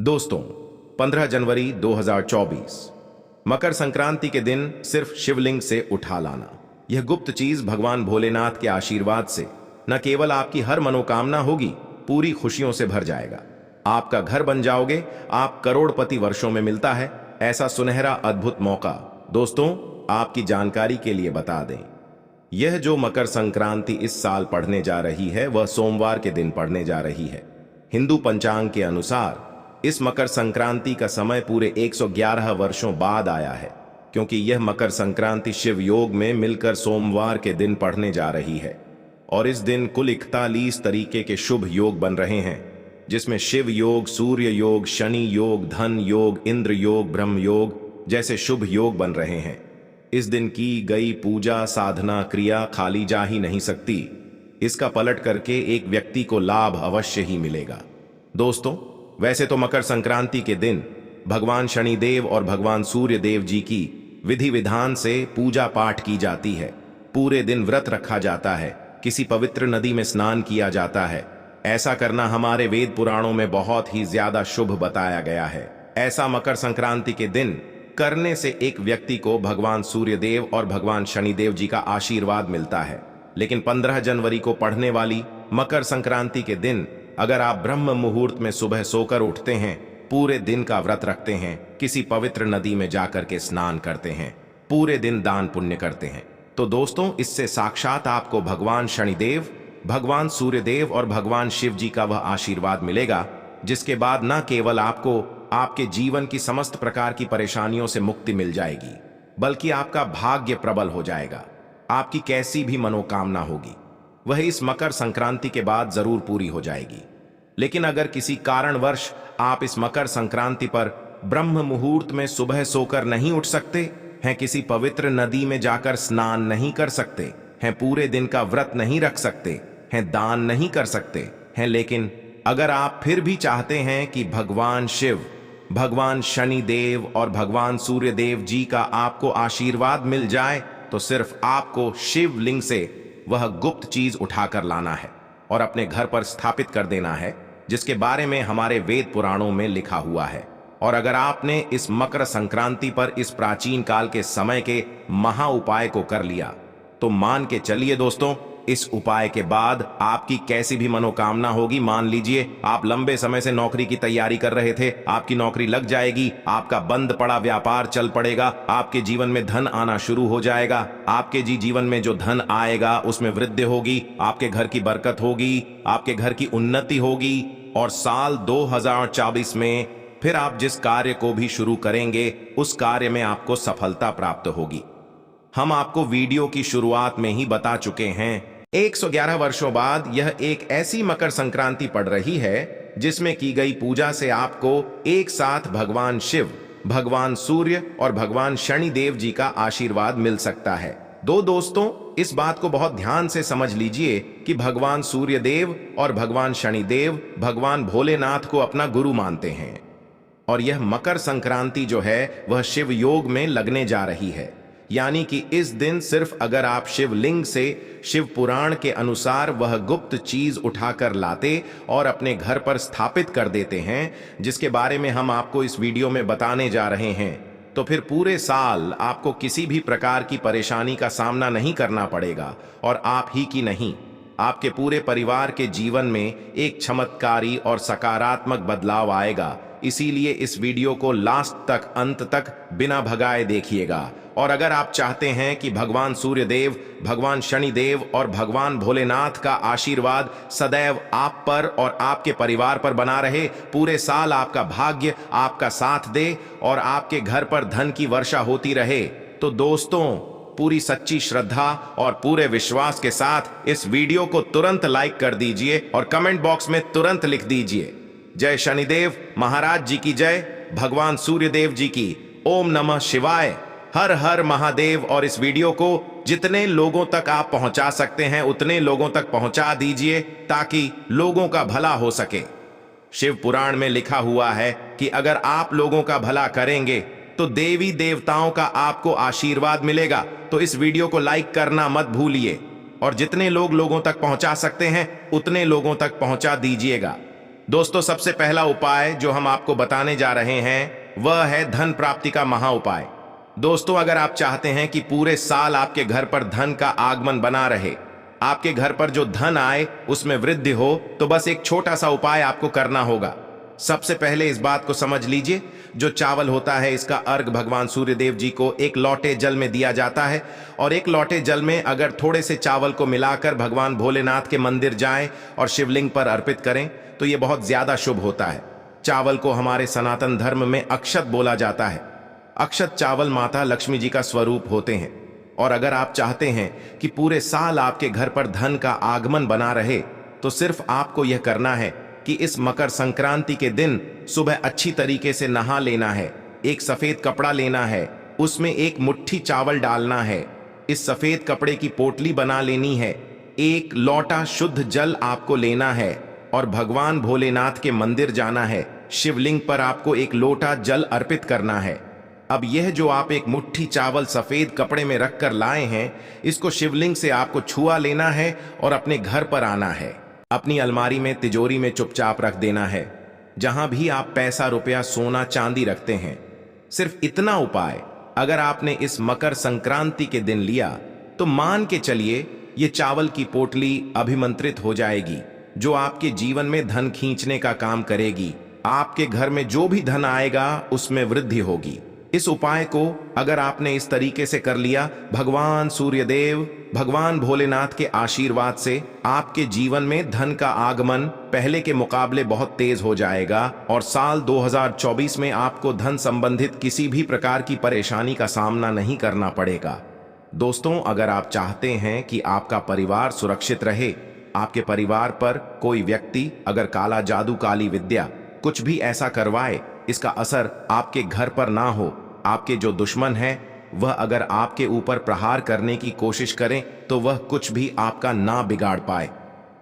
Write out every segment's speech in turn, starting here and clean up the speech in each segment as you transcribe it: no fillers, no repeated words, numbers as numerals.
दोस्तों, 15 जनवरी 2024 मकर संक्रांति के दिन सिर्फ शिवलिंग से उठा लाना, यह गुप्त चीज भगवान भोलेनाथ के आशीर्वाद से न केवल आपकी हर मनोकामना होगी, पूरी खुशियों से भर जाएगा। आपका घर बन जाओगे, आप करोड़पति वर्षों में मिलता है ऐसा सुनहरा अद्भुत मौका। दोस्तों, आपकी जानकारी के लिए बता दें, यह जो मकर संक्रांति इस साल पढ़ने जा रही है वह सोमवार के दिन पढ़ने जा रही है। हिंदू पंचांग के अनुसार इस मकर संक्रांति का समय पूरे 111 वर्षों बाद आया है, क्योंकि यह मकर संक्रांति शिव योग में मिलकर सोमवार के दिन पढ़ने जा रही है। और इस दिन कुल 41 तरीके के शुभ योग बन रहे हैं, जिसमें शिव योग, सूर्य योग, शनि योग, धन योग, इंद्र योग, ब्रह्म योग जैसे शुभ योग बन रहे हैं। इस दिन की गई पूजा, साधना, क्रिया खाली जा ही नहीं सकती। इसका पलट करके एक व्यक्ति को लाभ अवश्य ही मिलेगा। दोस्तों, वैसे तो मकर संक्रांति के दिन भगवान शनिदेव और भगवान सूर्य देव जी की विधि विधान से पूजा पाठ की जाती है। पूरे दिन व्रत रखा जाता है, किसी पवित्र नदी में स्नान किया जाता है। ऐसा करना हमारे वेद पुराणों में बहुत ही ज्यादा शुभ बताया गया है। ऐसा मकर संक्रांति के दिन करने से एक व्यक्ति को भगवान सूर्य देव और भगवान शनिदेव जी का आशीर्वाद मिलता है। लेकिन 15 जनवरी को पढ़ने वाली मकर संक्रांति के दिन अगर आप ब्रह्म मुहूर्त में सुबह सोकर उठते हैं, पूरे दिन का व्रत रखते हैं, किसी पवित्र नदी में जाकर के स्नान करते हैं, पूरे दिन दान पुण्य करते हैं, तो दोस्तों इससे साक्षात आपको भगवान शनिदेव, भगवान सूर्यदेव और भगवान शिव जी का वह आशीर्वाद मिलेगा, जिसके बाद न केवल आपको आपके जीवन की समस्त प्रकार की परेशानियों से मुक्ति मिल जाएगी, बल्कि आपका भाग्य प्रबल हो जाएगा। आपकी कैसी भी मनोकामना होगी वह इस मकर संक्रांति के बाद जरूर पूरी हो जाएगी। लेकिन अगर किसी कारणवश आप इस मकर संक्रांति पर ब्रह्म मुहूर्त में सुबह सोकर नहीं उठ सकते हैं, किसी पवित्र नदी में जाकर स्नान नहीं कर सकते हैं, पूरे दिन का व्रत नहीं रख सकते हैं, दान नहीं कर सकते हैं, लेकिन अगर आप फिर भी चाहते हैं कि भगवान शिव, भगवान शनि देव और भगवान सूर्य देव जी का आपको आशीर्वाद मिल जाए, तो सिर्फ आपको शिवलिंग से वह गुप्त चीज उठाकर लाना है और अपने घर पर स्थापित कर देना है, जिसके बारे में हमारे वेद पुराणों में लिखा हुआ है। और अगर आपने इस मकर संक्रांति पर इस प्राचीन काल के समय के महा उपाय को कर लिया, तो मान के चलिए दोस्तों, इस उपाय के बाद आपकी कैसी भी मनोकामना होगी, मान लीजिए आप लंबे समय से नौकरी की तैयारी कर रहे थे, आपकी नौकरी लग जाएगी, आपका बंद पड़ा व्यापार चल पड़ेगा, आपके जीवन में धन आना शुरू हो जाएगा, आपके जीवन में जो धन आएगा उसमें वृद्धि होगी, आपके घर की बरकत होगी, आपके घर की उन्नति होगी, और साल 2024 में फिर आप जिस कार्य को भी शुरू करेंगे उस कार्य में आपको सफलता प्राप्त होगी। हम आपको वीडियो की शुरुआत में ही बता चुके हैं, 111 वर्षों बाद यह एक ऐसी मकर संक्रांति पड़ रही है जिसमें की गई पूजा से आपको एक साथ भगवान शिव, भगवान सूर्य और भगवान शनि देव जी का आशीर्वाद मिल सकता है। दोस्तों, इस बात को बहुत ध्यान से समझ लीजिए कि भगवान सूर्य देव और भगवान शनि देव भगवान भोलेनाथ को अपना गुरु मानते हैं, और यह मकर संक्रांति जो है वह शिव योग में लगने जा रही है। यानी कि इस दिन सिर्फ अगर आप शिवलिंग से शिव पुराण के अनुसार वह गुप्त चीज उठाकर लाते और अपने घर पर स्थापित कर देते हैं, जिसके बारे में हम आपको इस वीडियो में बताने जा रहे हैं, तो फिर पूरे साल आपको किसी भी प्रकार की परेशानी का सामना नहीं करना पड़ेगा। और आप ही की नहीं, आपके पूरे परिवार के जीवन में एक चमत्कारी और सकारात्मक बदलाव आएगा। इसीलिए इस वीडियो को लास्ट तक, अंत तक बिना भगाए देखिएगा। और अगर आप चाहते हैं कि भगवान सूर्यदेव, भगवान शनिदेव और भगवान भोलेनाथ का आशीर्वाद सदैव आप पर और आपके परिवार पर बना रहे, पूरे साल आपका भाग्य आपका साथ दे और आपके घर पर धन की वर्षा होती रहे, तो दोस्तों पूरी सच्ची श्रद्धा और पूरे विश्वास के साथ इस वीडियो को तुरंत लाइक कर दीजिए और कमेंट बॉक्स में तुरंत लिख दीजिए, जय शनिदेव महाराज जी की जय, भगवान सूर्यदेव जी की, ओम नमः शिवाय, हर हर महादेव। और इस वीडियो को जितने लोगों तक आप पहुंचा सकते हैं उतने लोगों तक पहुंचा दीजिए, ताकि लोगों का भला हो सके। शिव पुराण में लिखा हुआ है कि अगर आप लोगों का भला करेंगे तो देवी देवताओं का आपको आशीर्वाद मिलेगा। तो इस वीडियो को लाइक करना मत भूलिए और जितने लोगों तक पहुंचा सकते हैं उतने लोगों तक पहुंचा दीजिएगा। दोस्तों, सबसे पहला उपाय जो हम आपको बताने जा रहे हैं वह है धन प्राप्ति का महा उपाय। दोस्तों, अगर आप चाहते हैं कि पूरे साल आपके घर पर धन का आगमन बना रहे, आपके घर पर जो धन आए उसमें वृद्धि हो, तो बस एक छोटा सा उपाय आपको करना होगा। सबसे पहले इस बात को समझ लीजिए, जो चावल होता है इसका अर्घ भगवान सूर्यदेव जी को एक लोटे जल में दिया जाता है, और एक लोटे जल में अगर थोड़े से चावल को मिलाकर भगवान भोलेनाथ के मंदिर जाएं और शिवलिंग पर अर्पित करें तो यह बहुत ज्यादा शुभ होता है। चावल को हमारे सनातन धर्म में अक्षत बोला जाता है। अक्षत चावल माता लक्ष्मी जी का स्वरूप होते हैं, और अगर आप चाहते हैं कि पूरे साल आपके घर पर धन का आगमन बना रहे तो सिर्फ आपको यह करना है कि इस मकर संक्रांति के दिन सुबह अच्छी तरीके से नहा लेना है। एक सफेद कपड़ा लेना है, उसमें एक मुट्ठी चावल डालना है, इस सफेद कपड़े की पोटली बना लेनी है, एक लोटा शुद्ध जल आपको लेना है और भगवान भोलेनाथ के मंदिर जाना है। शिवलिंग पर आपको एक लोटा जल अर्पित करना है। अब यह जो आप एक मुट्ठी चावल सफेद कपड़े में रखकर लाए हैं, इसको शिवलिंग से आपको छुआ लेना है और अपने घर पर आना है। अपनी अलमारी में, तिजोरी में चुपचाप रख देना है, जहां भी आप पैसा, रुपया, सोना, चांदी रखते हैं। सिर्फ इतना उपाय अगर आपने इस मकर संक्रांति के दिन लिया तो मान के चलिए ये चावल की पोटली अभिमंत्रित हो जाएगी, जो आपके जीवन में धन खींचने का काम करेगी। आपके घर में जो भी धन आएगा उसमें वृद्धि होगी। इस उपाय को अगर आपने इस तरीके से कर लिया, भगवान सूर्यदेव, भगवान भोलेनाथ के आशीर्वाद से आपके जीवन में धन का आगमन पहले के मुकाबले बहुत तेज हो जाएगा और साल 2024 में आपको धन संबंधित किसी भी प्रकार की परेशानी का सामना नहीं करना पड़ेगा। दोस्तों, अगर आप चाहते हैं कि आपका परिवार सुरक्षित रहे, आपके परिवार पर कोई व्यक्ति अगर काला जादू, काली विद्या कुछ भी ऐसा करवाए, इसका असर आपके घर पर ना हो, आपके जो दुश्मन है वह अगर आपके ऊपर प्रहार करने की कोशिश करें तो वह कुछ भी आपका ना बिगाड़ पाए।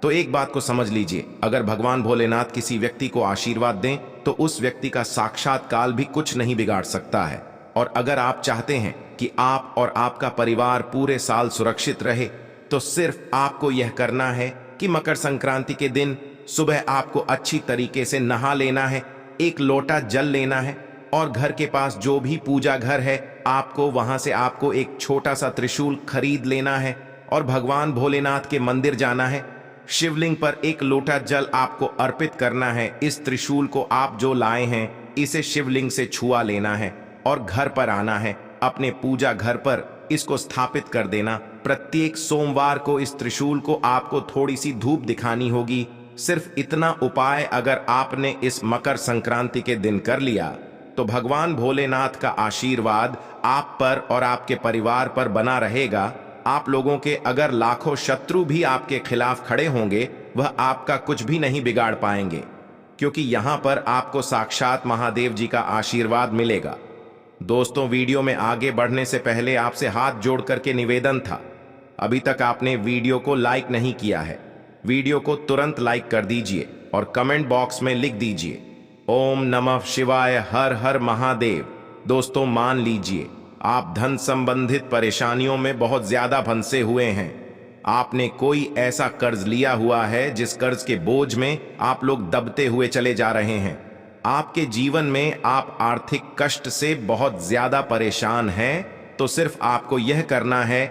तो एक बात को समझ लीजिए, अगर भगवान भोलेनाथ किसी व्यक्ति को आशीर्वाद दें तो उस व्यक्ति का साक्षात काल भी कुछ नहीं बिगाड़ सकता है। और अगर आप चाहते हैं कि आप और आपका परिवार पूरे साल सुरक्षित रहे तो सिर्फ आपको यह करना है कि मकर संक्रांति के दिन सुबह आपको अच्छी तरीके से नहा लेना है, एक लोटा जल लेना है और घर के पास जो भी पूजा घर है आपको वहां से आपको एक छोटा सा त्रिशूल खरीद लेना है और भगवान भोलेनाथ के मंदिर जाना है। शिवलिंग पर एक लोटा जल आपको अर्पित करना है। इस त्रिशूल को आप जो लाए हैं इसे शिवलिंग से छुआ लेना है और घर पर आना है। अपने पूजा घर पर इसको स्थापित कर देना। प्रत्येक सोमवार को इस त्रिशूल को आपको थोड़ी सी धूप दिखानी होगी। सिर्फ इतना उपाय अगर आपने इस मकर संक्रांति के दिन कर लिया तो भगवान भोलेनाथ का आशीर्वाद आप पर और आपके परिवार पर बना रहेगा। आप लोगों के अगर लाखों शत्रु भी आपके खिलाफ खड़े होंगे, वह आपका कुछ भी नहीं बिगाड़ पाएंगे, क्योंकि यहां पर आपको साक्षात महादेव जी का आशीर्वाद मिलेगा। दोस्तों, वीडियो में आगे बढ़ने से पहले आपसे हाथ जोड़ करके निवेदन था, अभी तक आपने वीडियो को लाइक नहीं किया है, वीडियो को तुरंत लाइक कर दीजिए और कमेंट बॉक्स में लिख दीजिए ओम नमः शिवाय, हर हर महादेव। दोस्तों, मान लीजिए आप धन संबंधित परेशानियों में बहुत ज्यादा फंसे हुए हैं। आपने कोई ऐसा कर्ज लिया हुआ है जिस कर्ज के बोझ में आप लोग दबते हुए चले जा रहे हैं। आपके जीवन में आप आर्थिक कष्ट से बहुत ज्यादा परेशान हैं। तो सिर्फ आपको यह करना है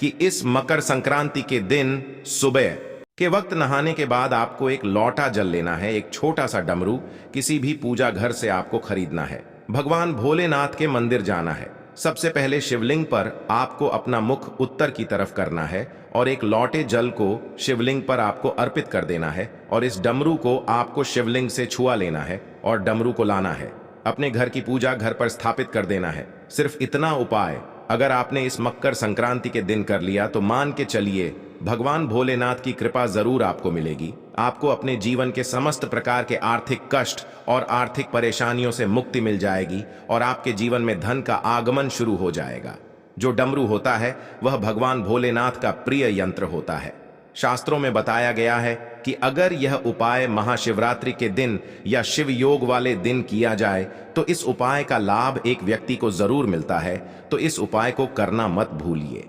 कि इस मकर संक्रांति के दिन सुबह के वक्त नहाने के बाद आपको एक लोटा जल लेना है, एक छोटा सा डमरू किसी भी पूजा घर से आपको खरीदना है, भगवान भोलेनाथ के मंदिर जाना है। सबसे पहले शिवलिंग पर आपको अपना मुख उत्तर की तरफ करना है और एक लोटे जल को शिवलिंग पर आपको अर्पित कर देना है और इस डमरू को आपको शिवलिंग से छुआ लेना है और डमरू को लाना है, अपने घर की पूजा घर पर स्थापित कर देना है। सिर्फ इतना उपाय अगर आपने इस मकर संक्रांति के दिन कर लिया तो मान के चलिए भगवान भोलेनाथ की कृपा जरूर आपको मिलेगी। आपको अपने जीवन के समस्त प्रकार के आर्थिक कष्ट और आर्थिक परेशानियों से मुक्ति मिल जाएगी और आपके जीवन में धन का आगमन शुरू हो जाएगा। जो डमरू होता है वह भगवान भोलेनाथ का प्रिय यंत्र होता है। शास्त्रों में बताया गया है कि अगर यह उपाय महाशिवरात्रि के दिन या शिव योग वाले दिन किया जाए तो इस उपाय का लाभ एक व्यक्ति को जरूर मिलता है। तो इस उपाय को करना मत भूलिए।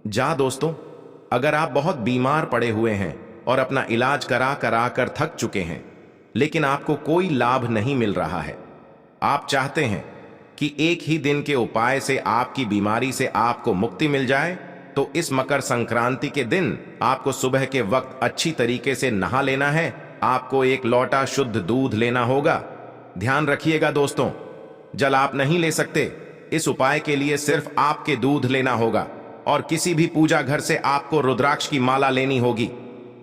दोस्तों, अगर आप बहुत बीमार पड़े हुए हैं और अपना इलाज करा कर थक चुके हैं लेकिन आपको कोई लाभ नहीं मिल रहा है। आप चाहते हैं कि एक ही दिन के उपाय से आपकी बीमारी से आपको मुक्ति मिल जाए, तो इस मकर संक्रांति के दिन आपको सुबह के वक्त अच्छी तरीके से नहा लेना है। आपको एक लोटा शुद्ध दूध लेना होगा। ध्यान रखिएगा दोस्तों, जल आप नहीं ले सकते। इस उपाय के लिए सिर्फ आपके दूध लेना होगा और किसी भी पूजा घर से आपको रुद्राक्ष की माला लेनी होगी।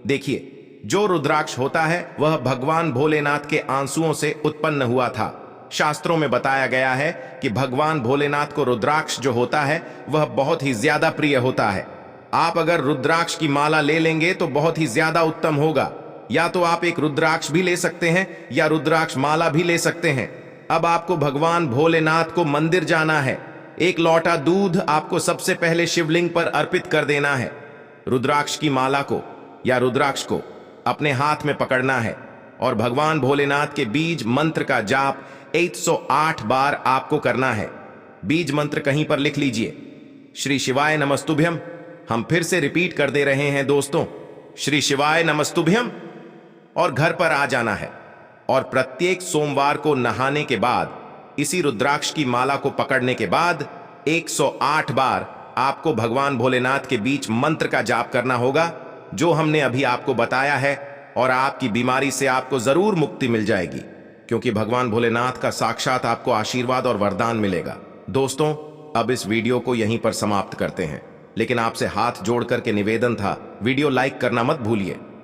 देखिए, जो रुद्राक्ष होता है वह भगवान भोलेनाथ के आंसुओं से उत्पन्न हुआ था। शास्त्रों में बताया गया है कि भगवान भोलेनाथ को रुद्राक्ष जो होता है वह बहुत ही ज्यादा प्रिय होता है। आप अगर रुद्राक्ष की माला ले लेंगे तो बहुत ही ज्यादा उत्तम होगा। या तो आप एक रुद्राक्ष भी ले सकते हैं या रुद्राक्ष माला भी ले सकते हैं। अब आपको भगवान भोलेनाथ को मंदिर जाना है। एक लोटा दूध आपको सबसे पहले शिवलिंग पर अर्पित कर देना है। रुद्राक्ष की माला को या रुद्राक्ष को अपने हाथ में पकड़ना है और भगवान भोलेनाथ के बीज मंत्र का जाप 108 बार आपको करना है। बीज मंत्र कहीं पर लिख लीजिए, श्री शिवाय नमस्तुभ्यम। हम फिर से रिपीट कर दे रहे हैं दोस्तों, श्री शिवाय नमस्तुभ्यम। और घर पर आ जाना है और प्रत्येक सोमवार को नहाने के बाद इसी रुद्राक्ष की माला को पकड़ने के बाद 108 बार आपको भगवान भोलेनाथ के बीच मंत्र का जाप करना होगा, जो हमने अभी आपको बताया है। और आपकी बीमारी से आपको जरूर मुक्ति मिल जाएगी, क्योंकि भगवान भोलेनाथ का साक्षात आपको आशीर्वाद और वरदान मिलेगा। दोस्तों, अब इस वीडियो को यहीं पर समाप्त करते हैं, लेकिन आपसे हाथ जोड़ करके निवेदन था, वीडियो लाइक करना मत भूलिए।